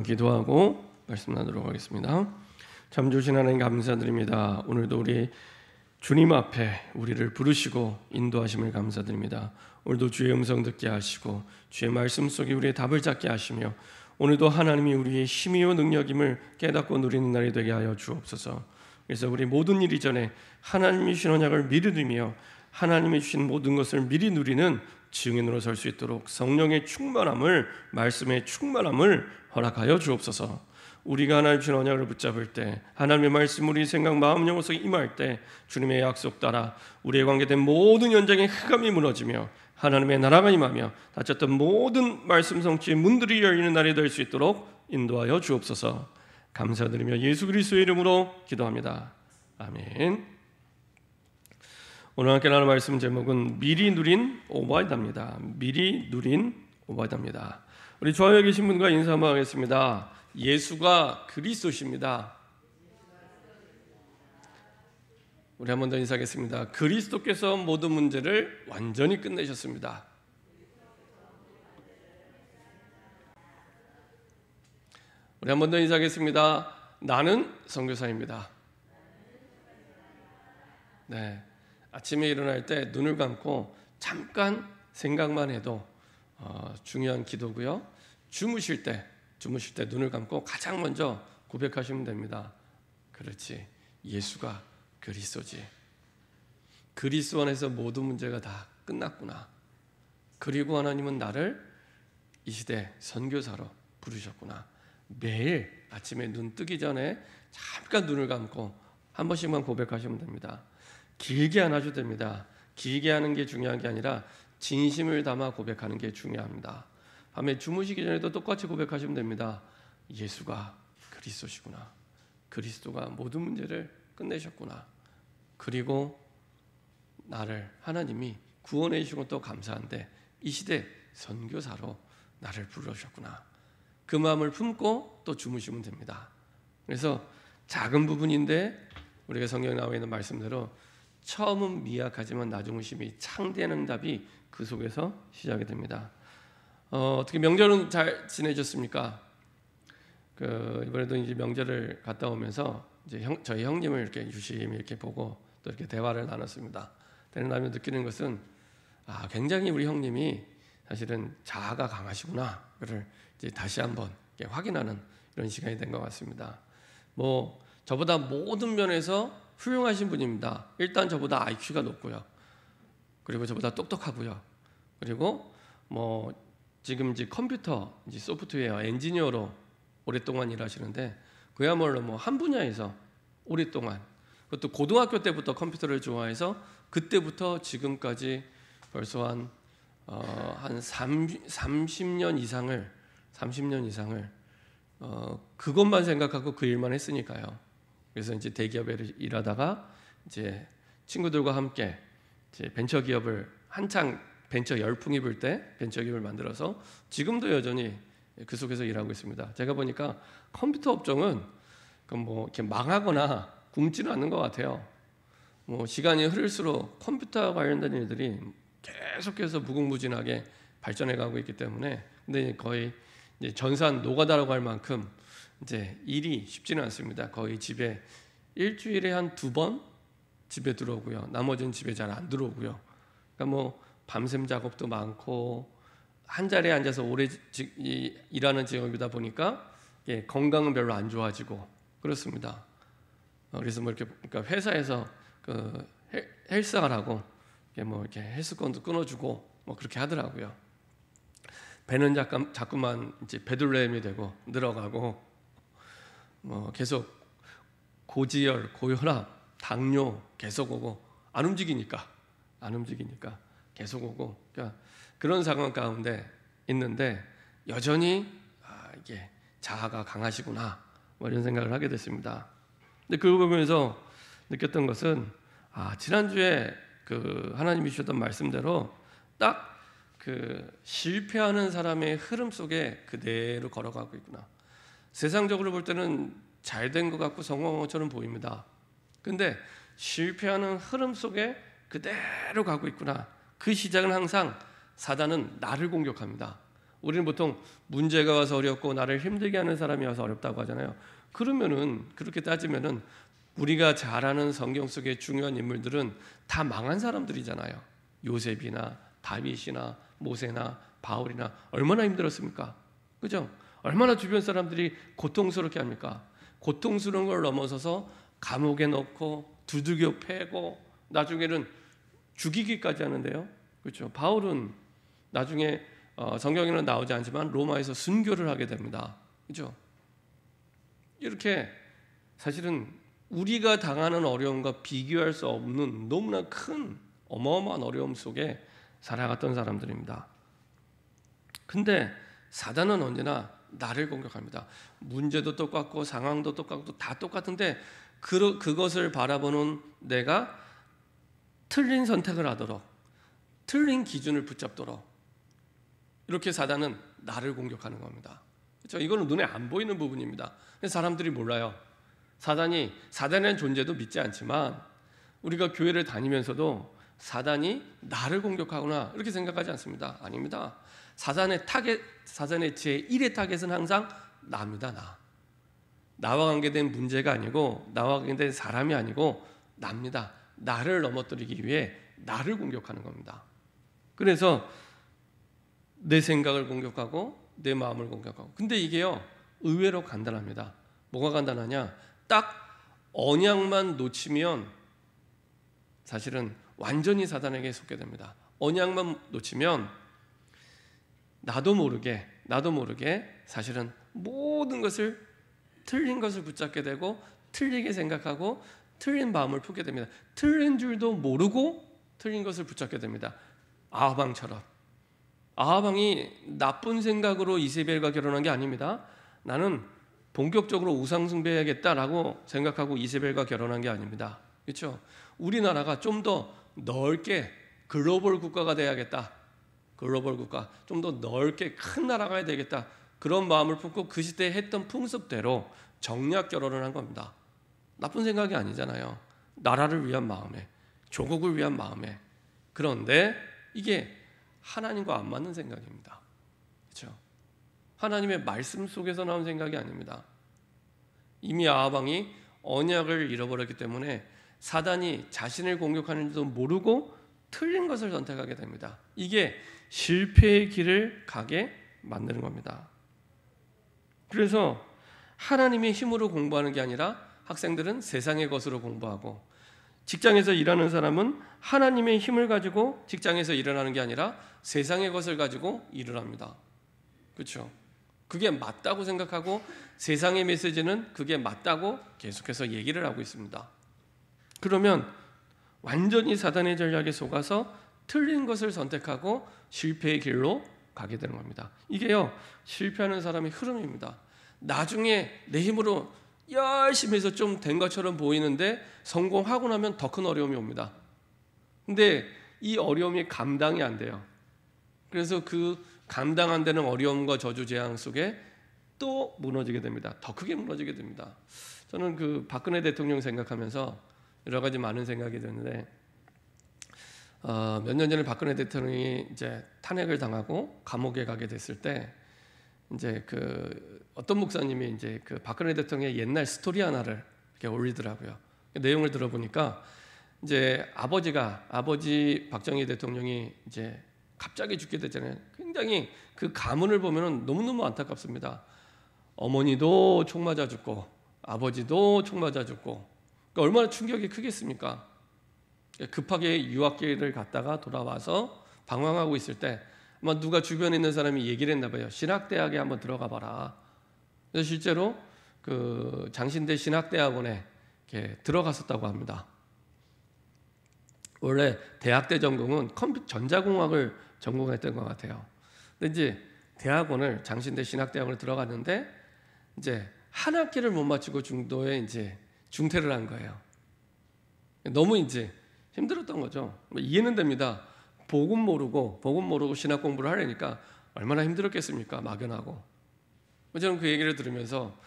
기도하고 말씀 나누도록 하겠습니다. 참 좋으신 하나님 감사드립니다. 오늘도 우리 주님 앞에 우리를 부르시고 인도하심을 감사드립니다. 오늘도 주의 음성 듣게 하시고 주의 말씀 속에 우리의 답을 찾게 하시며 오늘도 하나님이 우리의 힘이요 능력임을 깨닫고 누리는 날이 되게 하여 주옵소서. 그래서 우리 모든 일 이전에 하나님이 주신 언약을 미리 누리며 하나님이 주신 모든 것을 미리 누리는 증인으로 설 수 있도록 성령의 충만함을, 말씀의 충만함을 허락하여 주옵소서. 우리가 하나님 주신 언약을 붙잡을 때, 하나님의 말씀 우리 생각, 마음, 영혼 속에 임할 때 주님의 약속 따라 우리의 관계된 모든 현장의 흑암이 무너지며 하나님의 나라가 임하며 닫혔던 모든 말씀 성취의 문들이 열리는 날이 될 수 있도록 인도하여 주옵소서. 감사드리며 예수 그리스도의 이름으로 기도합니다. 아멘. 오늘 함께 나눌 말씀 제목은 미리 누린 오바이다입니다. 미리 누린 오바이다입니다. 우리 좌우에 계신 분과 인사 한번 하겠습니다. 예수가 그리스도십니다. 우리 한 번 더 인사하겠습니다. 그리스도께서 모든 문제를 완전히 끝내셨습니다. 우리 한 번 더 인사하겠습니다. 나는 선교사입니다. 네. 아침에 일어날 때 눈을 감고 잠깐 생각만 해도 중요한 기도고요. 주무실 때 눈을 감고 가장 먼저 고백하시면 됩니다. 그렇지, 예수가 그리스도지. 그리스도 안에서 모든 문제가 다 끝났구나. 그리고 하나님은 나를 이 시대 선교사로 부르셨구나. 매일 아침에 눈 뜨기 전에 잠깐 눈을 감고 한 번씩만 고백하시면 됩니다. 길게 안 하셔도 됩니다. 길게 하는 게 중요한 게 아니라 진심을 담아 고백하는 게 중요합니다. 밤에 주무시기 전에도 똑같이 고백하시면 됩니다. 예수가 그리스도시구나. 그리스도가 모든 문제를 끝내셨구나. 그리고 나를 하나님이 구원해 주신 것도 감사한데 이 시대 선교사로 나를 부르셨구나. 그 마음을 품고 또 주무시면 됩니다. 그래서 작은 부분인데 우리가 성경에 나와 있는 말씀대로 처음은 미약하지만 나중은 힘이 창대한 답이 그 속에서 시작이 됩니다. 어떻게 명절은 잘 지내셨습니까? 이번에도 이제 명절을 갔다 오면서 이제 저희 형님을 이렇게 유심히 이렇게 보고 또 이렇게 대화를 나눴습니다. 나누며 느끼는 것은 굉장히 우리 형님이 사실은 자아가 강하시구나를 이제 다시 한번 확인하는 이런 시간이 된 것 같습니다. 저보다 모든 면에서 훌륭하신 분입니다. 일단 저보다 IQ가 높고요. 그리고 저보다 똑똑하고요. 그리고 지금 이제 컴퓨터 이제 소프트웨어 엔지니어로 오랫동안 일하시는데 그야말로 한 분야에서 오랫동안, 그것도 고등학교 때부터 컴퓨터를 좋아해서 그때부터 지금까지 벌써 한 30년 이상을 그것만 생각하고 그 일만 했으니까요. 그래서 이제 대기업에 일하다가 이제 친구들과 함께 이제 벤처 기업을 한창 벤처 열풍이 불 때 벤처 기업을 만들어서 지금도 여전히 그 속에서 일하고 있습니다. 제가 보니까 컴퓨터 업종은 이렇게 망하거나 굶지는 않는 것 같아요. 시간이 흐를수록 컴퓨터 관련된 일들이 계속해서 무궁무진하게 발전해 가고 있기 때문에 근데 거의 이제 전산 노가다라고 할 만큼 이제 일이 쉽지는 않습니다. 거의 집에 일주일에 한 2번 집에 들어오고요. 나머지는 집에 잘 안 들어오고요. 그러니까 밤샘 작업도 많고 한 자리에 앉아서 오래 일하는 직업이다 보니까 건강은 별로 안 좋아지고 그렇습니다. 그래서 이렇게 그러니까 회사에서 헬스장을 하고 이렇게 헬스권도 끊어주고 그렇게 하더라고요. 배는 자꾸만 이제 배둘레임이 되고 늘어가고 계속 고지혈, 고혈압, 당뇨 계속 오고 안 움직이니까 계속 오고 그러니까 그런 상황 가운데 있는데 여전히 이게 자아가 강하시구나 이런 생각을 하게 됐습니다. 근데 그걸 보면서 느꼈던 것은 지난주에 하나님이 주셨던 말씀대로 딱 실패하는 사람의 흐름 속에 그대로 걸어가고 있구나. 세상적으로 볼 때는 잘된 것 같고 성공한 것처럼 보입니다. 근데 실패하는 흐름 속에 그대로 가고 있구나. 그 시작은 항상 사단은 나를 공격합니다. 우리는 보통 문제가 와서 어렵고 나를 힘들게 하는 사람이 와서 어렵다고 하잖아요. 그러면은 그렇게 따지면은 우리가 잘 아는 성경 속의 중요한 인물들은 다 망한 사람들이잖아요. 요셉이나 다윗이나 모세나 바울이나 얼마나 힘들었습니까? 그죠? 얼마나 주변 사람들이 고통스럽게 합니까? 고통스러운 걸 넘어서서 감옥에 넣고 두들겨 패고 나중에는 죽이기까지 하는데요. 그렇죠? 바울은 나중에 성경에는 나오지 않지만 로마에서 순교를 하게 됩니다. 그렇죠? 이렇게 사실은 우리가 당하는 어려움과 비교할 수 없는 너무나 큰 어마어마한 어려움 속에 살아갔던 사람들입니다. 근데 사단은 언제나 나를 공격합니다. 문제도 똑같고 상황도 똑같고 다 똑같은데 그것을 바라보는 내가 틀린 선택을 하도록, 틀린 기준을 붙잡도록 이렇게 사단은 나를 공격하는 겁니다. 그렇죠? 이거는 눈에 안 보이는 부분입니다. 사람들이 몰라요. 사단의 존재도 믿지 않지만 우리가 교회를 다니면서도 사단이 나를 공격하거나 이렇게 생각하지 않습니다. 아닙니다. 사단의 제1의 타겟은 항상 나입니다. 나와 관계된 문제가 아니고 나와 관계된 사람이 아니고 나입니다. 나를 넘어뜨리기 위해 나를 공격하는 겁니다. 그래서 내 생각을 공격하고 내 마음을 공격하고. 근데 이게요 의외로 간단합니다. 뭐가 간단하냐? 딱 언약만 놓치면 사실은 완전히 사단에게 속게 됩니다. 언약만 놓치면 나도 모르게 사실은 모든 것을 틀린 것을 붙잡게 되고 틀리게 생각하고 틀린 마음을 품게 됩니다. 틀린 줄도 모르고 틀린 것을 붙잡게 됩니다. 아하방처럼. 아하방이 나쁜 생각으로 이세벨과 결혼한 게 아닙니다. 나는 본격적으로 우상 숭배해야겠다라고 생각하고 이세벨과 결혼한 게 아닙니다. 그렇죠? 우리나라가 좀 더 넓게 글로벌 국가가 돼야겠다. 글로벌 국가, 좀 더 넓게 큰 나라가 해야 되겠다. 그런 마음을 품고 그 시대에 했던 풍습대로 정략 결혼을 한 겁니다. 나쁜 생각이 아니잖아요. 나라를 위한 마음에, 조국을 위한 마음에. 그런데 이게 하나님과 안 맞는 생각입니다. 그렇죠? 하나님의 말씀 속에서 나온 생각이 아닙니다. 이미 아하방이 언약을 잃어버렸기 때문에 사단이 자신을 공격하는지도 모르고 틀린 것을 선택하게 됩니다. 이게 실패의 길을 가게 만드는 겁니다. 그래서 하나님의 힘으로 공부하는 게 아니라 학생들은 세상의 것으로 공부하고, 직장에서 일하는 사람은 하나님의 힘을 가지고 직장에서 일어나는 게 아니라 세상의 것을 가지고 일을 합니다. 그렇죠? 그게 맞다고 생각하고 세상의 메시지는 그게 맞다고 계속해서 얘기를 하고 있습니다. 그러면 완전히 사단의 전략에 속아서 틀린 것을 선택하고 실패의 길로 가게 되는 겁니다. 이게요, 실패하는 사람의 흐름입니다. 나중에 내 힘으로 열심히 해서 좀 된 것처럼 보이는데 성공하고 나면 더 큰 어려움이 옵니다. 근데 이 어려움이 감당이 안 돼요. 그래서 그 감당 안 되는 어려움과 저주 재앙 속에 또 무너지게 됩니다. 더 크게 무너지게 됩니다. 저는 그 박근혜 대통령 생각하면서 여러 가지 많은 생각이 드는데, 몇 년 전에 박근혜 대통령이 이제 탄핵을 당하고 감옥에 가게 됐을 때 이제 그 어떤 목사님이 이제 그 박근혜 대통령의 옛날 스토리 하나를 이렇게 올리더라고요. 내용을 들어보니까 이제 아버지 박정희 대통령이 이제 갑자기 죽게 됐잖아요. 굉장히 그 가문을 보면은 너무너무 안타깝습니다. 어머니도 총 맞아 죽고 아버지도 총 맞아 죽고, 그러니까 얼마나 충격이 크겠습니까? 급하게 유학길을 갔다가 돌아와서 방황하고 있을 때 아마 누가 주변에 있는 사람이 얘기를 했나 봐요. 신학대학에 한번 들어가 봐라. 그래서 실제로 그 장신대 신학대학원에 이렇게 들어갔었다고 합니다. 원래 대학 때 전공은 전자공학을 전공했던 것 같아요. 근데 이제 대학원을 장신대 신학대학원을 들어갔는데 이제 한 학기를 못 마치고 중도에 이제 중퇴를 한 거예요. 너무 이제 힘들었던 거죠. 이해는 됩니다. 복음 모르고 신학 공부를 하려니까 얼마나 힘들었겠습니까? 막연하고. 저는 그 얘기를 들으면서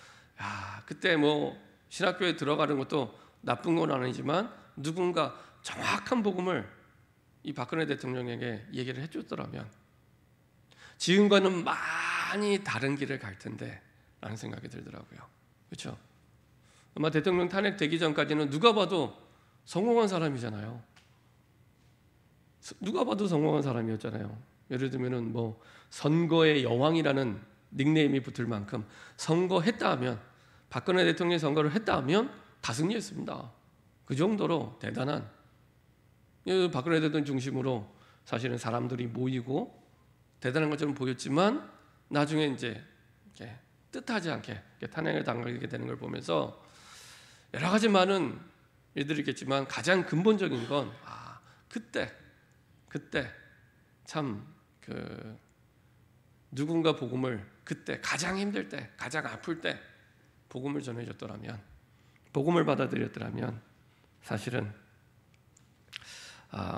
그때 뭐 신학교에 들어가는 것도 나쁜 건 아니지만 누군가 정확한 복음을 이 박근혜 대통령에게 얘기를 해줬더라면, 지금과는 많이 다른 길을 갈 텐데 라는 생각이 들더라고요. 그렇죠? 아마 대통령 탄핵되기 전까지는 누가 봐도 성공한 사람이잖아요. 누가 봐도 성공한 사람이었잖아요. 예를 들면은 뭐 선거의 여왕이라는 닉네임이 붙을 만큼 선거했다 하면, 박근혜 대통령이 선거를 했다 하면 다 승리했습니다. 그 정도로 대단한, 박근혜 대통령 중심으로 사실은 사람들이 모이고 대단한 것처럼 보였지만 나중에 이제 이렇게 뜻하지 않게 탄핵을 당하게 되는 걸 보면서 여러 가지 많은 일들이 있겠지만 가장 근본적인 건 그때 참 누군가 복음을 그때 가장 힘들 때, 가장 아플 때 복음을 전해줬더라면, 복음을 받아들였더라면 사실은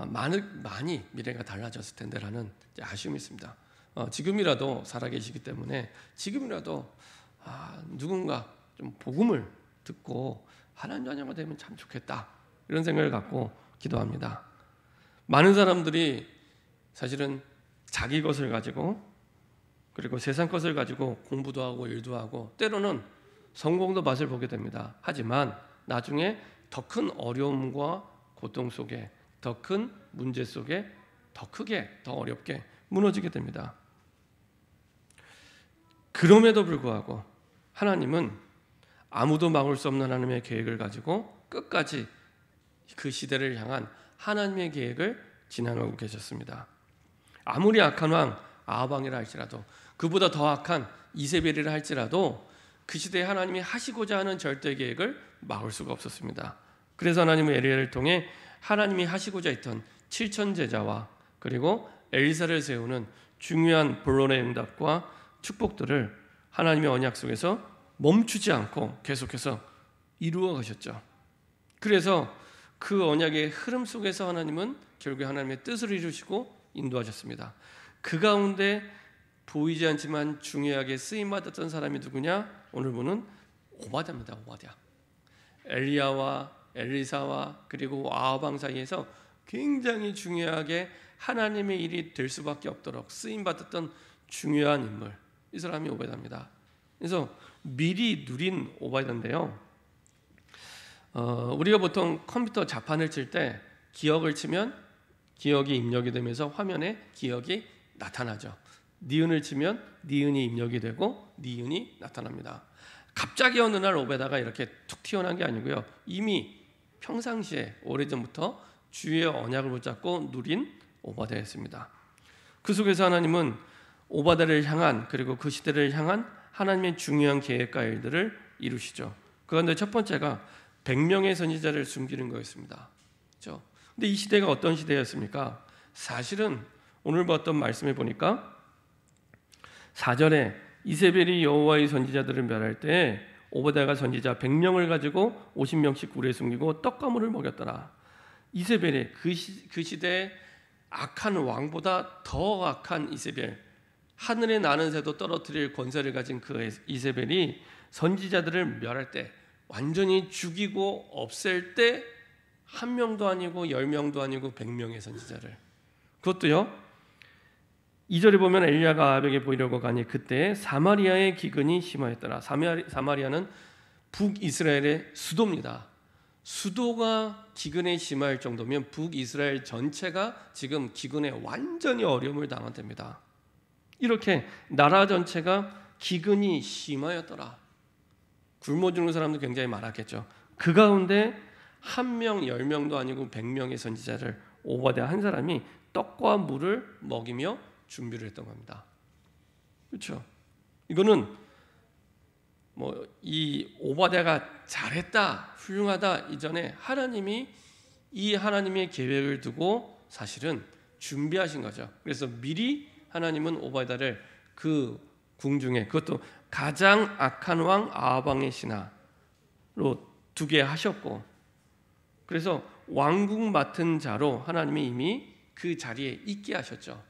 많이 미래가 달라졌을 텐데라는 아쉬움이 있습니다. 지금이라도 살아계시기 때문에 지금이라도 누군가 좀 복음을 듣고 하나님 자녀가 되면 참 좋겠다, 이런 생각을 갖고 기도합니다. 많은 사람들이 사실은 자기 것을 가지고, 그리고 세상 것을 가지고 공부도 하고 일도 하고 때로는 성공도 맛을 보게 됩니다. 하지만 나중에 더 큰 어려움과 고통 속에, 더 큰 문제 속에 더 크게, 더 어렵게 무너지게 됩니다. 그럼에도 불구하고 하나님은 아무도 막을 수 없는 하나님의 계획을 가지고 끝까지 그 시대를 향한 하나님의 계획을 진행하고 계셨습니다. 아무리 악한 왕 아합왕이라 할지라도, 그보다 더 악한 이세벨이라 할지라도 그 시대에 하나님이 하시고자 하는 절대 계획을 막을 수가 없었습니다. 그래서 하나님은 에리야를 통해 하나님이 하시고자 했던 7천 제자와 그리고 엘리사를 세우는 중요한 본론의 응답과 축복들을 하나님의 언약 속에서 멈추지 않고 계속해서 이루어 가셨죠. 그래서 그 언약의 흐름 속에서 하나님은 결국에 하나님의 뜻을 이루시고 인도하셨습니다. 그 가운데 보이지 않지만 중요하게 쓰임받았던 사람이 누구냐? 오늘 보는 오바댜입니다. 오바댜. 엘리야와 엘리사와 그리고 아합왕 사이에서 굉장히 중요하게 하나님의 일이 될 수밖에 없도록 쓰임받았던 중요한 인물, 이 사람이 오바댜입니다. 그래서 미리 누린 오바댜인데요, 우리가 보통 컴퓨터 자판을 칠 때 기억을 치면 기억이 입력이 되면서 화면에 기억이 나타나죠. 니은을 치면 니은이 입력이 되고 니은이 나타납니다. 갑자기 어느 날 오베다가 이렇게 툭 튀어나온 게 아니고요, 이미 평상시에 오래전부터 주의 언약을 붙잡고 누린 오바댜였습니다. 그 속에서 하나님은 오바댜를 향한, 그리고 그 시대를 향한 하나님의 중요한 계획과 일들을 이루시죠. 그런데 첫 번째가 100명의 선지자를 숨기는 거였습니다. 그렇죠? 근데 이 시대가 어떤 시대였습니까? 사실은 오늘 봤던 말씀에 보니까 4절에 이세벨이 여호와의 선지자들을 멸할 때 오바댜가 선지자 100명을 가지고 50명씩 굴에 숨기고 떡과 물을 먹였더라. 이세벨이 그 시대의 악한 왕보다 더 악한 이세벨, 하늘에 나는 새도 떨어뜨릴 권세를 가진 그 이세벨이 선지자들을 멸할 때, 완전히 죽이고 없앨 때 1명도 아니고 10명도 아니고 100명의 선지자를, 그것도요 2절에 보면 엘리야가 아합에게 보이려고 가니 그때 사마리아의 기근이 심하였더라. 사마리아는 북이스라엘의 수도입니다. 수도가 기근에 심할 정도면 북이스라엘 전체가 지금 기근에 완전히 어려움을 당한답니다. 이렇게 나라 전체가 기근이 심하였더라. 굶어 죽는 사람도 굉장히 많았겠죠. 그 가운데 1명, 10명도 아니고 100명의 선지자를 오바댜 한 사람이 떡과 물을 먹이며 준비를 했던 겁니다. 그렇죠? 이거는 뭐 이 오바댜가 잘했다, 훌륭하다 이전에 하나님이 이 하나님의 계획을 두고 사실은 준비하신 거죠. 그래서 미리 하나님은 오바댜를 그 궁중에, 그것도 가장 악한 왕 아합왕의 신하로 두게 하셨고, 그래서 왕궁 맡은 자로 하나님이 이미 그 자리에 있게 하셨죠.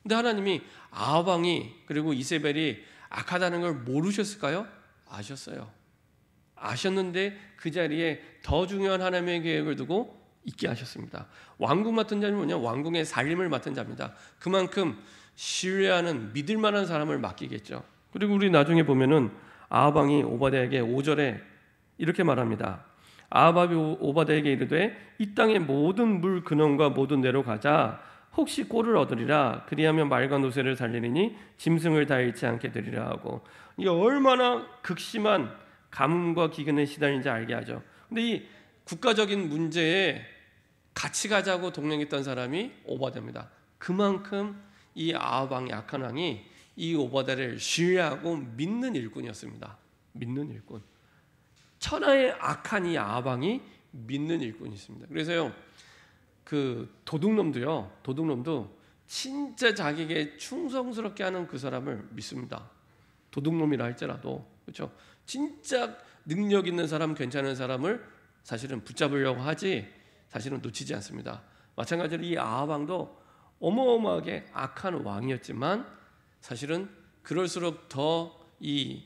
근데 하나님이 아합왕이 그리고 이세벨이 악하다는 걸 모르셨을까요? 아셨어요. 아셨는데 그 자리에 더 중요한 하나님의 계획을 두고 있게 하셨습니다. 왕궁 맡은 자는 뭐냐? 왕궁의 살림을 맡은 자입니다. 그만큼 신뢰하는 믿을 만한 사람을 맡기겠죠. 그리고 우리 나중에 보면은 아합 왕이 오바댜에게 5절에 이렇게 말합니다. 아합이 오바댜에게 이르되 이 땅의 모든 물 근원과 모든 데로 가자. 혹시 꼴을 얻으리라. 그리하면 말과 노새를 살리리니 짐승을 다 잃지 않게 되리라 하고, 이게 얼마나 극심한 가뭄과 기근에 시달리는지 알게 하죠. 근데 이 국가적인 문제에 같이 가자고 동행했던 사람이 오바댜입니다. 그만큼 이 아합 왕이, 악한 왕이 이 오바댜를 신뢰하고 믿는 일꾼이었습니다. 믿는 일꾼. 천하의 악한 이 아합 왕이 믿는 일꾼이 있습니다. 그래서요, 그 도둑놈도 진짜 자기에게 충성스럽게 하는 그 사람을 믿습니다. 도둑놈이라 할지라도, 그렇죠? 진짜 능력 있는 사람, 괜찮은 사람을 사실은 붙잡으려고 하지 사실은 놓치지 않습니다. 마찬가지로 이 아합 왕도 어마어마하게 악한 왕이었지만 사실은 그럴수록 더 이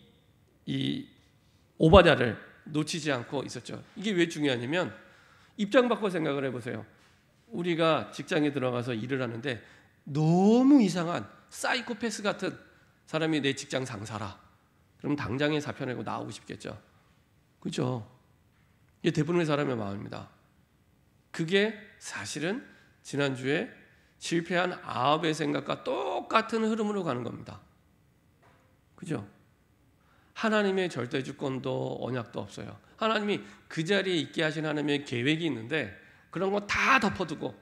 오바댜를 놓치지 않고 있었죠. 이게 왜 중요하냐면, 입장 바꿔 생각을 해보세요. 우리가 직장에 들어가서 일을 하는데 너무 이상한 사이코패스 같은 사람이 내 직장 상사라. 그럼 당장에 사표 내고 나오고 싶겠죠. 그렇죠? 이게 대부분의 사람의 마음입니다. 그게 사실은 지난주에 실패한 아합의 생각과 똑같은 흐름으로 가는 겁니다. 그죠? 하나님의 절대 주권도 언약도 없어요. 하나님이 그 자리에 있게 하신 하나님의 계획이 있는데 그런 거 다 덮어두고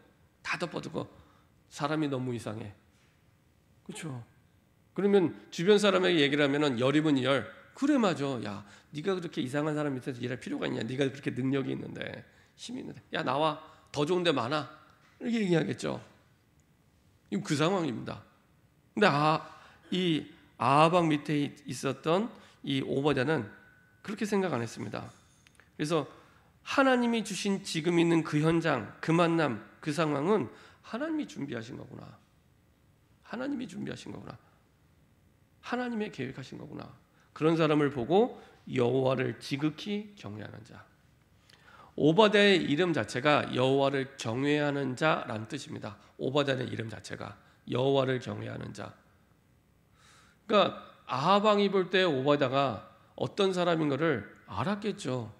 사람이 너무 이상해. 그렇죠? 그러면 주변 사람에게 얘기를 하면은 열이면 열. 그래 맞아. 야, 네가 그렇게 이상한 사람 밑에서 일할 필요가 있냐? 네가 그렇게 능력이 있는데, 힘이 있는데, 야 나와. 더 좋은 데 많아. 이렇게 얘기하겠죠. 이건 그 상황입니다. 근데 이 아합 왕 밑에 있었던 이 오바댜는 그렇게 생각 안 했습니다. 그래서 하나님이 주신 지금 있는 그 현장, 그 만남, 그 상황은 하나님이 준비하신 거구나. 하나님이 준비하신 거구나. 하나님의 계획하신 거구나. 그런 사람을 보고 여호와를 지극히 경외하는 자. 오바댜의 이름 자체가 여호와를 경외하는 자라는 뜻입니다. 오바댜의 이름 자체가 여호와를 경외하는 자. 그러니까 아합 왕이 볼 때 오바댜가 어떤 사람인 것을 알았겠죠.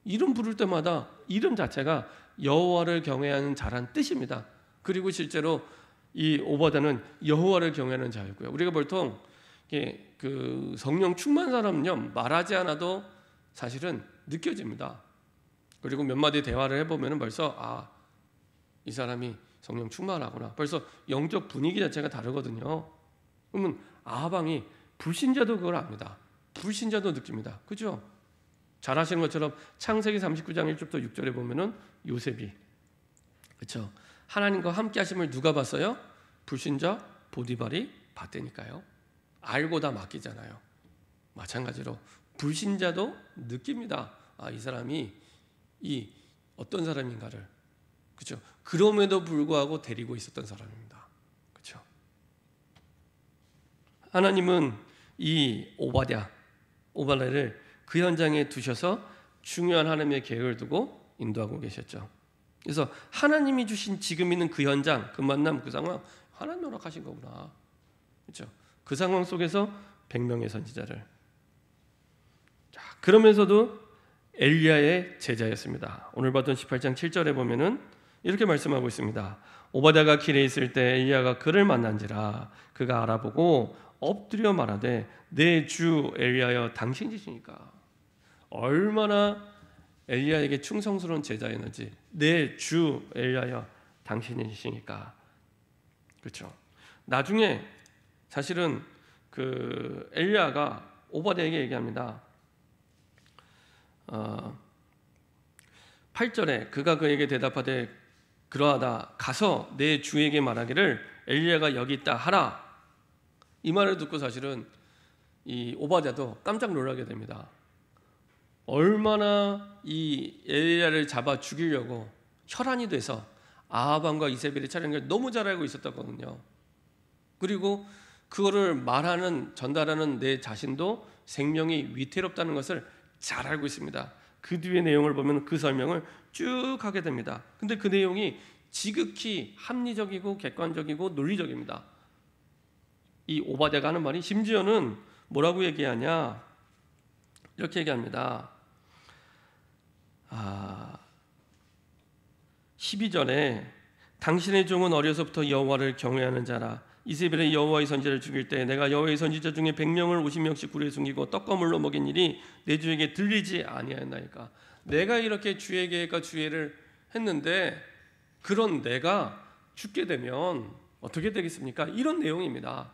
이름 부를 때마다 이름 자체가 여호와를 경외하는 자란 뜻입니다. 그리고 실제로 이 오바댜는 여호와를 경외하는 자였고요. 우리가 보통 그 성령 충만 사람은요, 말하지 않아도 사실은 느껴집니다. 그리고 몇 마디 대화를 해보면 벌써 이 사람이 성령 충만하구나. 벌써 영적 분위기 자체가 다르거든요. 그러면 아합 왕이 불신자도 그걸 압니다. 불신자도 느낍니다. 그죠? 잘 아시는 것처럼 창세기 39장 1절부터 6절에 보면은 요셉이, 그렇죠? 하나님과 함께 하심을 누가 봤어요? 불신자 보디발이 봤다니까요. 알고 다 맡기잖아요. 마찬가지로 불신자도 느낍니다. 이 사람이 이 어떤 사람인가를, 그렇죠? 그럼에도 불구하고 데리고 있었던 사람입니다. 그렇죠? 하나님은 이 오바댜를 그 현장에 두셔서 중요한 하나님의 계획을 두고 인도하고 계셨죠. 그래서 하나님이 주신 지금 있는 그 현장, 그 만남, 그 상황 하나님 허락하신 거구나. 그렇죠? 그 상황 속에서 100명의 선지자를. 자, 그러면서도 엘리야의 제자였습니다. 오늘 봤던 18장 7절에 보면은 이렇게 말씀하고 있습니다. 오바댜가 길에 있을 때 엘리야가 그를 만난지라. 그가 알아보고 엎드려 말하되 내 주 엘리야여 당신이시니까. 얼마나 엘리야에게 충성스러운 제자였는지. 내 주 엘리야여 당신이시니까. 그렇죠? 나중에 사실은 그 엘리야가 오바댜에게 얘기합니다. 8절에 그가 그에게 대답하되 그러하다 가서 내 주에게 말하기를 엘리야가 여기 있다 하라. 이 말을 듣고 사실은 이 오바댜도 깜짝 놀라게 됩니다. 얼마나 이 엘리야를 잡아 죽이려고 혈안이 돼서 아합 왕과 이세벨이 차리는 걸 너무 잘 알고 있었거든요. 그리고 그거를 전달하는 내 자신도 생명이 위태롭다는 것을 잘 알고 있습니다. 그 뒤의 내용을 보면 그 설명을 쭉 하게 됩니다. 근데 그 내용이 지극히 합리적이고 객관적이고 논리적입니다. 이 오바댜가 하는 말이 심지어는 뭐라고 얘기하냐? 이렇게 얘기합니다. 12절에 당신의 종은 어려서부터 여호와를 경외하는 자라. 이세벨의 여호와의 선지자를 죽일 때 내가 여호와의 선지자 중에 100명을 50명씩 굴에 숨기고 떡과 물로 먹인 일이 내 주에게 들리지 아니하였나이까. 내가 이렇게 주의 계획과 주의를 했는데 그런 내가 죽게 되면 어떻게 되겠습니까? 이런 내용입니다.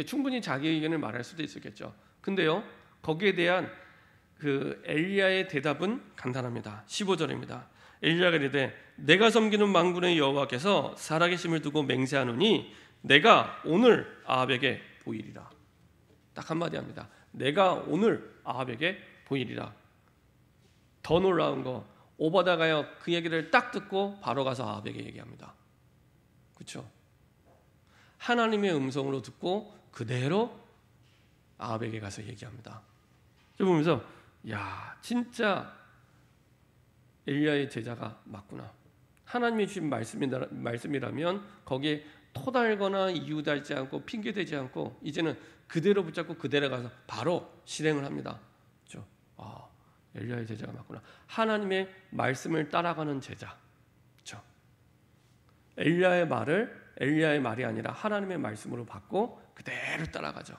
충분히 자기 의견을 말할 수도 있었겠죠. 근데요, 거기에 대한 그 엘리야의 대답은 간단합니다. 15절입니다. 엘리야가 이르되 내가 섬기는 만군의 여호와께서 살아계심을 두고 맹세하노니 내가 오늘 아합에게 보이리라. 딱 한마디 합니다. 내가 오늘 아합에게 보이리라. 더 놀라운 거, 오바댜가요 그 얘기를 딱 듣고 바로 가서 아합에게 얘기합니다. 그렇죠? 하나님의 음성으로 듣고 그대로 아합에게 가서 얘기합니다. 저 보면서 야, 진짜 엘리야의 제자가 맞구나. 하나님이 주신 말씀이라면 거기에 토달거나 이유달지 않고 핑계대지 않고 이제는 그대로 붙잡고 그대로 가서 바로 실행을 합니다. 그렇죠? 엘리야의 제자가 맞구나. 하나님의 말씀을 따라가는 제자. 그렇죠? 엘리야의 말이 아니라 하나님의 말씀으로 받고 그대로 따라가죠.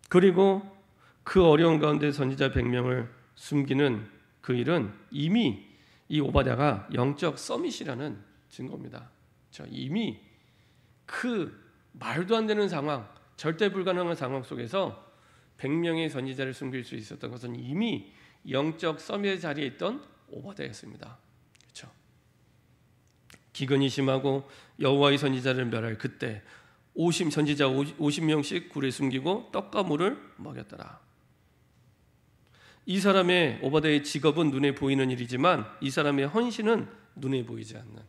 그리고 그 어려운 가운데 선지자 100명을 숨기는 그 일은 이미 이 오바댜가 영적 서밋이라는 증거입니다. 이미 그 말도 안 되는 상황, 절대 불가능한 상황 속에서 100명의 선지자를 숨길 수 있었던 것은 이미 영적 서밋의 자리에 있던 오바댜였습니다. 그렇죠? 기근이 심하고 여호와의 선지자를 멸할 그때 선지자 50명씩 굴에 숨기고 떡과 물을 먹였더라. 이 사람의 오바댜의 직업은 눈에 보이는 일이지만 이 사람의 헌신은 눈에 보이지 않는,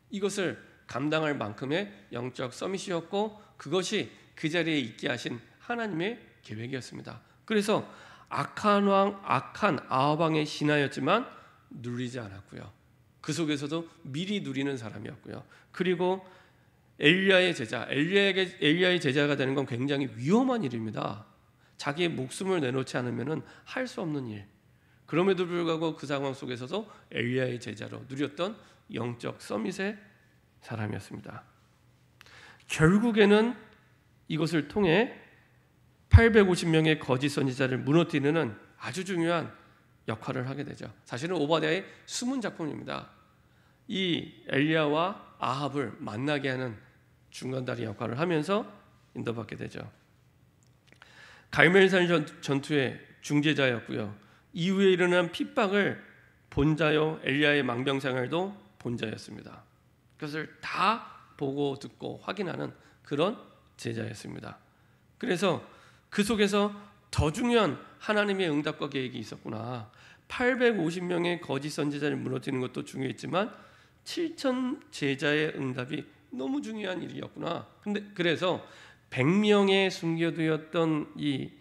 이것을 감당할 만큼의 영적 서밋이었고 그것이 그 자리에 있게 하신 하나님의 계획이었습니다. 그래서 악한 아합 왕의 신하였지만 누리지 않았고요. 그 속에서도 미리 누리는 사람이었고요. 그리고 엘리야의 제자가 되는 건 굉장히 위험한 일입니다. 자기의 목숨을 내놓지 않으면 할 수 없는 일. 그럼에도 불구하고 그 상황 속에서도 엘리야의 제자로 누렸던 영적 서밋의 사람이었습니다. 결국에는 이것을 통해 850명의 거짓 선지자를 무너뜨리는 아주 중요한 역할을 하게 되죠. 사실은 오바댜의 숨은 작품입니다. 이 엘리야와 아합을 만나게 하는 중간다리 역할을 하면서 인도받게 되죠. 갈멜산 전투의 중재자였고요. 이후에 일어난 핍박을 본 자요, 엘리야의 망병생활도 본 자였습니다. 그것을 다 보고 듣고 확인하는 그런 제자였습니다. 그래서 그 속에서 더 중요한 하나님의 응답과 계획이 있었구나. 850명의 거짓 선지자를 무너뜨리는 것도 중요했지만 7천 제자의 응답이 너무 중요한 일이었구나. 그래서 100명의 숨겨두었던 이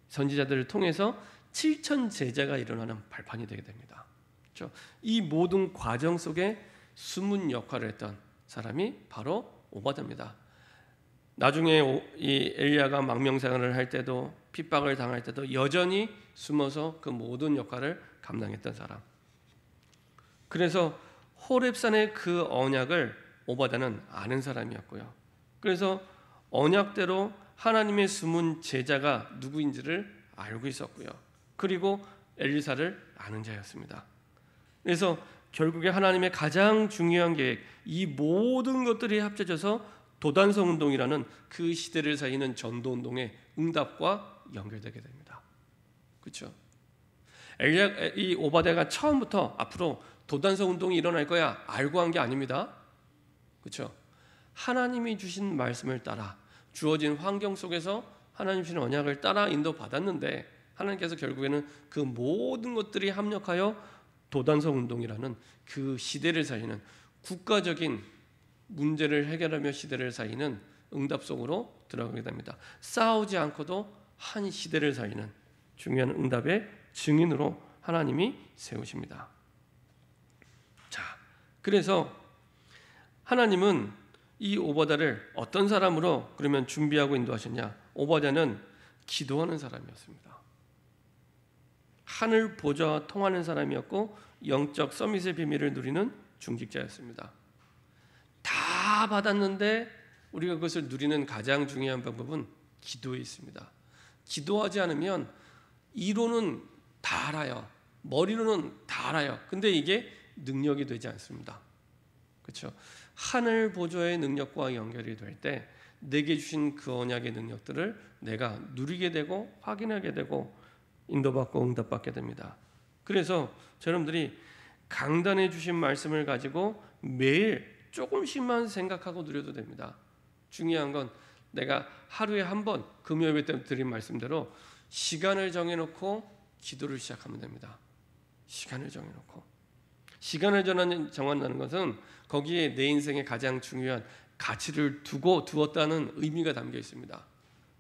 선지자들을 통해서 7천 제자가 일어나는 발판이 되게 됩니다. 그렇죠? 이 모든 과정 속에 숨은 역할을 했던 사람이 바로 오바댜입니다. 나중에 이 엘리야가 망명생활을 할 때도 핍박을 당할 때도 여전히 숨어서 그 모든 역할을 감당했던 사람. 그래서 호렙산의 그 언약을 오바댜는 아는 사람이었고요. 그래서 언약대로 하나님의 숨은 제자가 누구인지를 알고 있었고요. 그리고 엘리사를 아는 자였습니다. 그래서 결국에 하나님의 가장 중요한 계획, 이 모든 것들이 합쳐져서 도단성 운동이라는 그 시대를 살리는 전도 운동의 응답과 연결되게 됩니다. 그렇죠? 이 오바댜가 처음부터 앞으로 도단성 운동이 일어날 거야 알고 한 게 아닙니다. 그렇죠? 하나님이 주신 말씀을 따라 주어진 환경 속에서 하나님 주신 언약을 따라 인도받았는데 하나님께서 결국에는 그 모든 것들이 합력하여 도단성 운동이라는 그 시대를 살리는 국가적인 문제를 해결하며 시대를 살리는 응답 속으로 들어가게 됩니다. 싸우지 않고도 한 시대를 살리는 중요한 응답의 증인으로 하나님이 세우십니다. 자, 그래서 하나님은 이 오바댜를 어떤 사람으로 그러면 준비하고 인도하셨냐? 오바댜는 기도하는 사람이었습니다. 하늘 보좌와 통하는 사람이었고 영적 서밋의 비밀을 누리는 중직자였습니다. 다 받았는데 우리가 그것을 누리는 가장 중요한 방법은 기도에 있습니다. 기도하지 않으면 이론은 다 알아요. 머리로는 다 알아요. 근데 이게 능력이 되지 않습니다. 그렇죠? 하늘 보좌의 능력과 연결이 될 때 내게 주신 그 언약의 능력들을 내가 누리게 되고 확인하게 되고 인도받고 응답받게 됩니다. 그래서 여러분들이 강단해 주신 말씀을 가지고 매일 조금씩만 생각하고 누려도 됩니다. 중요한 건 내가 하루에 한 번 금요일 때 드린 말씀대로 시간을 정해놓고 기도를 시작하면 됩니다. 시간을 정해놓고 시간을 정한다는 것은 거기에 내 인생의 가장 중요한 가치를 두었다는 의미가 담겨 있습니다.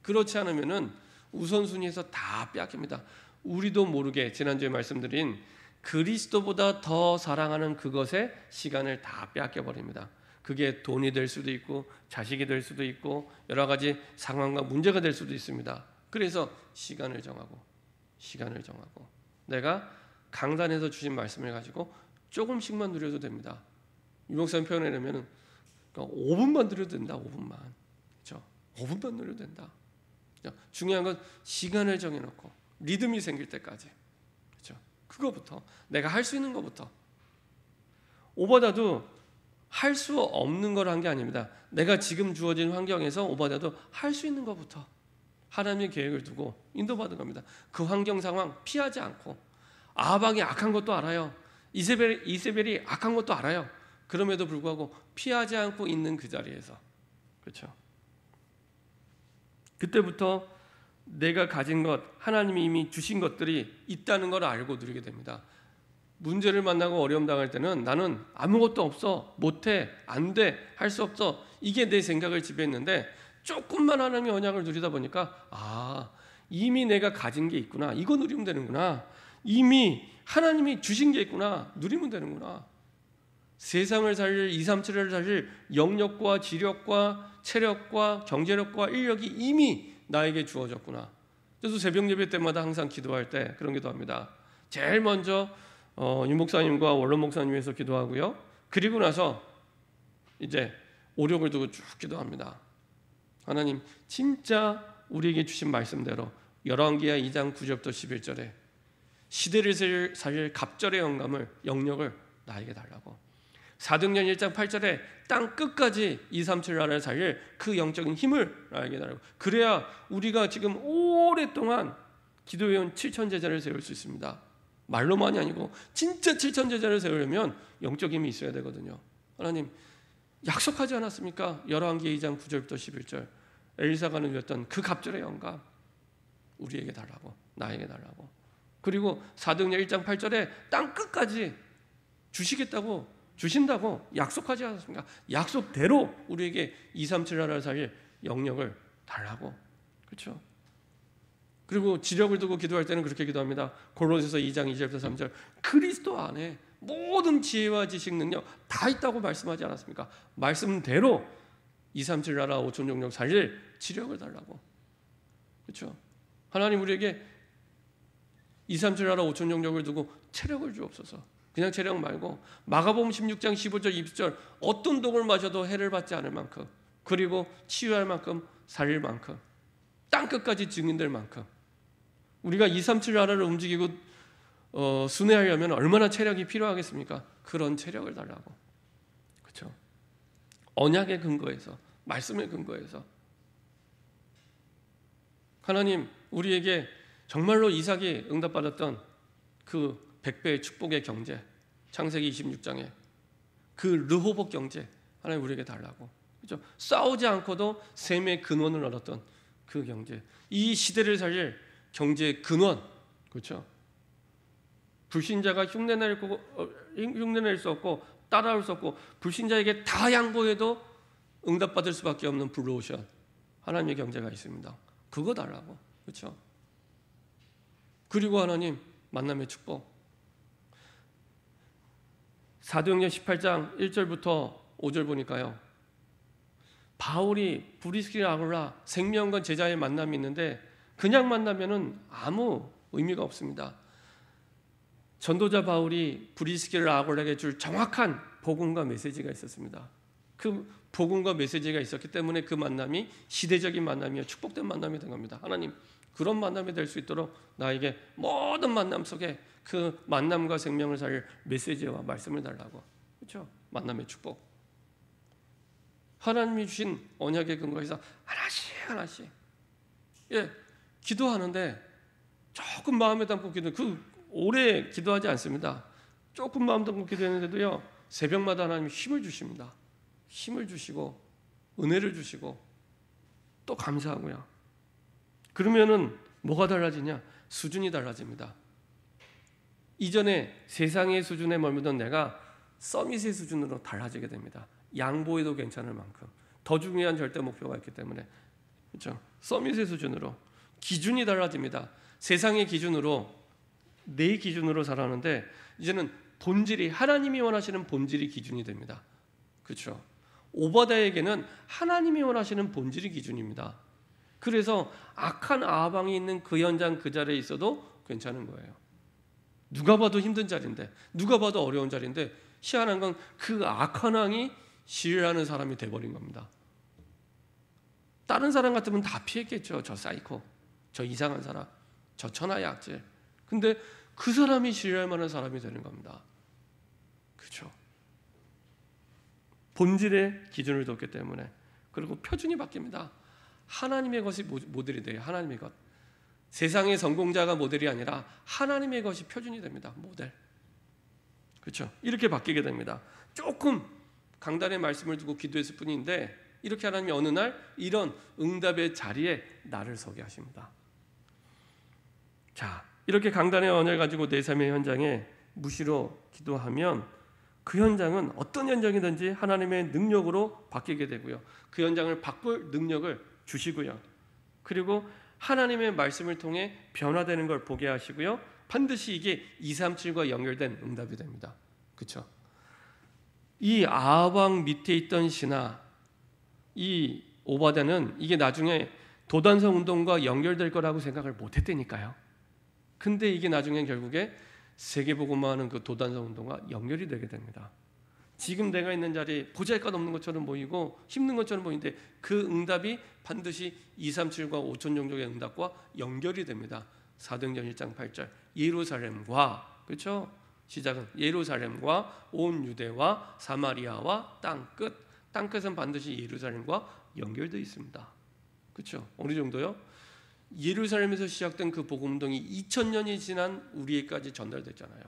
그렇지 않으면은 우선순위에서 다 빼앗깁니다. 우리도 모르게 지난주에 말씀드린 그리스도보다 더 사랑하는 그것에 시간을 다 빼앗겨 버립니다. 그게 돈이 될 수도 있고 자식이 될 수도 있고 여러 가지 상황과 문제가 될 수도 있습니다. 그래서 시간을 정하고 내가 강단에서 주신 말씀을 가지고 조금씩만 누려도 됩니다. 유목사님 표현하려면 5분만 누려도 된다. 5분만. 그렇죠? 5분만 누려도 된다. 그렇죠? 중요한 건 시간을 정해놓고 리듬이 생길 때까지. 그렇죠? 그거부터 내가 할 수 있는 것부터. 오바댜도 할 수 없는 걸 한 게 아닙니다. 내가 지금 주어진 환경에서 오바댜도 할 수 있는 것부터 하나님의 계획을 두고 인도받은 겁니다. 그 환경 상황 피하지 않고 아합이 악한 것도 알아요. 이세벨이 악한 것도 알아요. 그럼에도 불구하고 피하지 않고 있는 그 자리에서 그렇죠. 그때부터 내가 가진 것, 하나님이 이미 주신 것들이 있다는 걸 알고 누리게 됩니다. 문제를 만나고 어려움 당할 때는 나는 아무것도 없어, 못해, 안 돼, 할 수 없어 이게 내 생각을 지배했는데 조금만 하나님의 언약을 누리다 보니까 이미 내가 가진 게 있구나, 이거 누리면 되는구나, 이미 하나님이 주신 게 있구나, 누리면 되는구나. 세상을 살릴 2, 3, 7을 살릴 영력과 지력과 체력과 경제력과 인력이 이미 나에게 주어졌구나. 그래서 새벽 예배 때마다 항상 기도할 때 그런 기도합니다. 제일 먼저 윤 목사님과 원론 목사님 위해서 기도하고요. 그리고 나서 이제 오력을 두고 쭉 기도합니다. 하나님 진짜 우리에게 주신 말씀대로 열왕기하 2장 9절부터 11절에 시대를 살릴 갑절의 영력을 나에게 달라고. 사도행전 1장 8절에 땅 끝까지 2, 3, 7 나라를 살릴 그 영적인 힘을 나에게 달라고. 그래야 우리가 지금 오랫동안 기도해온 7천 제자를 세울 수 있습니다. 말로만이 아니고 진짜 7천 제자를 세우려면 영적 힘이 있어야 되거든요. 하나님 약속하지 않았습니까? 열왕기 2장 9절부터 11절 엘리사가 누렸던 그 갑절의 영감 우리에게 달라고, 나에게 달라고. 그리고 사도행전 1장 8절에 땅 끝까지 주신다고 약속하지 않았습니까? 약속대로 우리에게 2, 3, 7 나라를 살릴 영역을 달라고. 그렇죠? 그리고 지력을 두고 기도할 때는 그렇게 기도합니다. 골로새서 2장 2절부터 3절 그리스도 안에 모든 지혜와 지식 능력 다 있다고 말씀하지 않았습니까? 말씀대로 2, 3, 7 나라 5천 종족 살릴 지력을 달라고. 그렇죠? 하나님 우리에게 2, 3, 7 나라 5천 종족을 두고 체력을 주옵소서. 그냥 체력 말고 마가복음 16장 15절 20절 어떤 독을 마셔도 해를 받지 않을 만큼, 그리고 치유할 만큼, 살릴 만큼, 땅끝까지 증인될 만큼 우리가 2, 3, 7 나라를 움직이고 순회하려면 얼마나 체력이 필요하겠습니까? 그런 체력을 달라고. 그렇죠? 언약의 근거에서, 말씀의 근거에서. 하나님 우리에게 정말로 이삭이 응답받았던 그 100배의 축복의 경제, 창세기 26장에 그 르호복 경제 하나님 우리에게 달라고. 그렇죠? 싸우지 않고도 셈의 근원을 얻었던 그 경제, 이 시대를 살릴 경제의 근원. 그렇죠? 불신자가 흉내낼 수 없고 따라올 수 없고 불신자에게 다 양보해도 응답받을 수밖에 없는 블루오션 하나님의 경제가 있습니다. 그거 달라고. 그렇죠? 그리고 하나님 만남의 축복. 사도행전 18장 1절부터 5절 보니까요, 바울이 브리스길라 아굴라 생명과 제자의 만남이 있는데 그냥 만나면은 아무 의미가 없습니다. 전도자 바울이 브리스길라 아굴라에게 줄 정확한 복음과 메시지가 있었습니다. 그 복음과 메시지가 있었기 때문에 그 만남이 시대적인 만남이요 축복된 만남이 된 겁니다. 하나님 그런 만남이 될 수 있도록 나에게 모든 만남 속에 그 만남과 생명을 살 메시지와 말씀을 달라고. 그렇죠? 만남의 축복. 하나님이 주신 언약의 근거에서 하나씩 기도하는데 조금 마음에 담고 기도, 오래 기도하지 않습니다. 조금 마음 담고 기도했는데도요 새벽마다 하나님이 힘을 주십니다. 힘을 주시고 은혜를 주시고 또 감사하고요. 그러면은 뭐가 달라지냐? 수준이 달라집니다. 이전에 세상의 수준에 머물던 내가 서밋의 수준으로 달라지게 됩니다. 양보해도 괜찮을 만큼 더 중요한 절대 목표가 있기 때문에 그렇죠? 서밋의 수준으로 기준이 달라집니다. 세상의 기준으로 내 기준으로 살았는데 이제는 본질이 하나님이 원하시는 본질이 기준이 됩니다. 그렇죠? 오바댜에게는 하나님이 원하시는 본질이 기준입니다. 그래서 악한 아방이 있는 그 현장 그 자리에 있어도 괜찮은 거예요. 누가 봐도 힘든 자리인데 누가 봐도 어려운 자리인데 희한한 건 그 악한 왕이 시일하는 사람이 돼버린 겁니다. 다른 사람 같으면 다 피했겠죠. 저 사이코, 저 이상한 사람, 저 천하의 악질. 근데 그 사람이 시일할 만한 사람이 되는 겁니다. 그렇죠? 본질의 기준을 뒀기 때문에. 그리고 표준이 바뀝니다. 하나님의 것이 모델이 돼요. 하나님의 것. 세상의 성공자가 모델이 아니라 하나님의 것이 표준이 됩니다. 모델. 그렇죠? 이렇게 바뀌게 됩니다. 조금 강단의 말씀을 두고 기도했을 뿐인데 이렇게 하나님이 어느 날 이런 응답의 자리에 나를 서게 하십니다. 자, 이렇게 강단의 언어를 가지고 내 삶의 현장에 무시로 기도하면 그 현장은 어떤 현장이든지 하나님의 능력으로 바뀌게 되고요. 그 현장을 바꿀 능력을 주시고요. 그리고 하나님의 말씀을 통해 변화되는 걸 보게 하시고요. 반드시 이게 237과 연결된 응답이 됩니다. 그렇죠? 이 아합 밑에 있던 신하 이 오바댜는 이게 나중에 도단성 운동과 연결될 거라고 생각을 못했다니까요. 근데 이게 나중에 결국에 세계복음화하는 그 도단성 운동과 연결이 되게 됩니다. 지금 내가 있는 자리 보잘것없는 것처럼 보이고 힘든 것처럼 보이는데 그 응답이 반드시 237과 5천 종족의 응답과 연결이 됩니다. 사도행전 1장 8절 예루살렘과 그렇죠? 시작은 예루살렘과 온 유대와 사마리아와 땅끝은 반드시 예루살렘과 연결되어 있습니다. 그렇죠? 어느 정도요? 예루살렘에서 시작된 그 복음 운동이 2000년이 지난 우리에게까지 전달됐잖아요.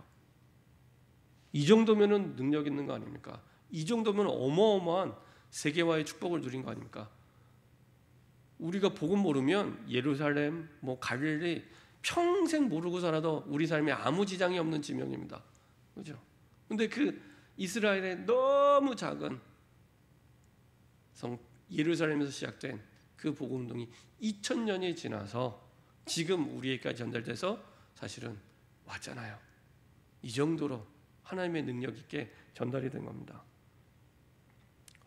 이 정도면은 능력 있는 거 아닙니까? 이 정도면 어마어마한 세계화의 축복을 누린 거 아닙니까? 우리가 복음 모르면 예루살렘, 갈릴리 평생 모르고 살아도 우리 삶에 아무 지장이 없는 지명입니다. 그렇죠? 근데 그 이스라엘의 너무 작은 예루살렘에서 시작된 그 복음 운동이 2000년이 지나서 지금 우리에게까지 전달돼서 사실은 왔잖아요. 이 정도로 하나님의 능력 있게 전달이 된 겁니다.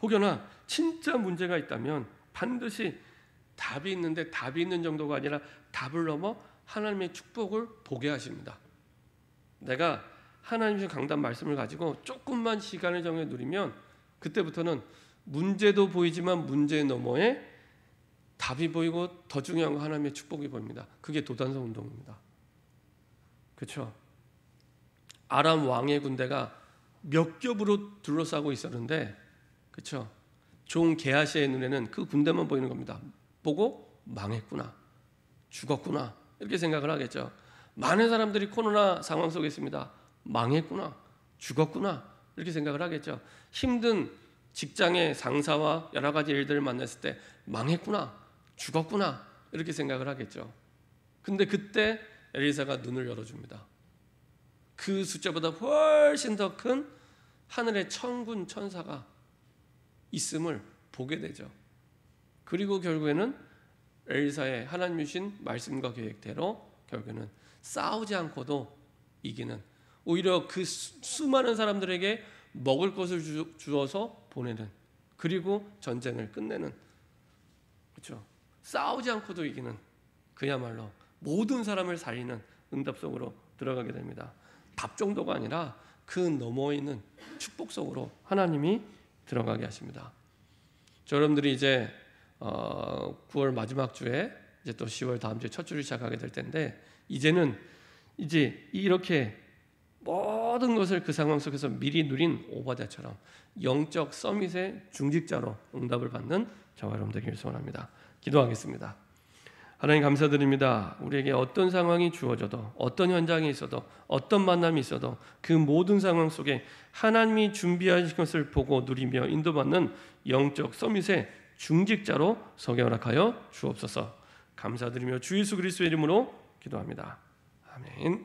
혹여나 진짜 문제가 있다면 반드시 답이 있는데 답이 있는 정도가 아니라 답을 넘어 하나님의 축복을 보게 하십니다. 내가 하나님의 강단 말씀을 가지고 조금만 시간을 정해 누리면 그때부터는 문제도 보이지만 문제 너머에 답이 보이고 더 중요한 건 하나님의 축복이 보입니다. 그게 도단성 운동입니다. 그렇죠? 아람 왕의 군대가 몇 겹으로 둘러싸고 있었는데 그렇죠? 종 게하시의 눈에는 그 군대만 보이는 겁니다. 보고 망했구나, 죽었구나 이렇게 생각을 하겠죠. 많은 사람들이 코로나 상황 속에 있습니다. 망했구나, 죽었구나 이렇게 생각을 하겠죠. 힘든 직장의 상사와 여러 가지 일들을 만났을 때 망했구나, 죽었구나 이렇게 생각을 하겠죠. 근데 그때 엘리사가 눈을 열어줍니다. 그 숫자보다 훨씬 더 큰 하늘의 천군 천사가 있음을 보게 되죠. 그리고 결국에는 엘리사의 하나님 주신 말씀과 계획대로 결국에는 싸우지 않고도 이기는, 오히려 그 수많은 사람들에게 먹을 것을 주어서 보내는 그리고 전쟁을 끝내는, 그렇죠? 싸우지 않고도 이기는, 그야말로 모든 사람을 살리는 응답 속으로 들어가게 됩니다. 답 정도가 아니라 그 너머에 있는 축복 속으로 하나님이 들어가게 하십니다. 여러분들이 이제 9월 마지막 주에 이제 또 10월 다음 주에 첫 주를 시작하게 될 텐데, 이제는 이제 이렇게 모든 것을 그 상황 속에서 미리 누린 오바댜처럼 영적 서밋의 중직자로 응답을 받는 저와 여러분 되기를 소원합니다. 기도하겠습니다. 하나님 감사드립니다. 우리에게 어떤 상황이 주어져도, 어떤 현장에 있어도, 어떤 만남이 있어도 그 모든 상황 속에 하나님이 준비하신 것을 보고 누리며 인도받는 영적 서밋의 중직자로 서게 허락하여 주옵소서. 감사드리며 주 예수 그리스도의 이름으로 기도합니다. 아멘.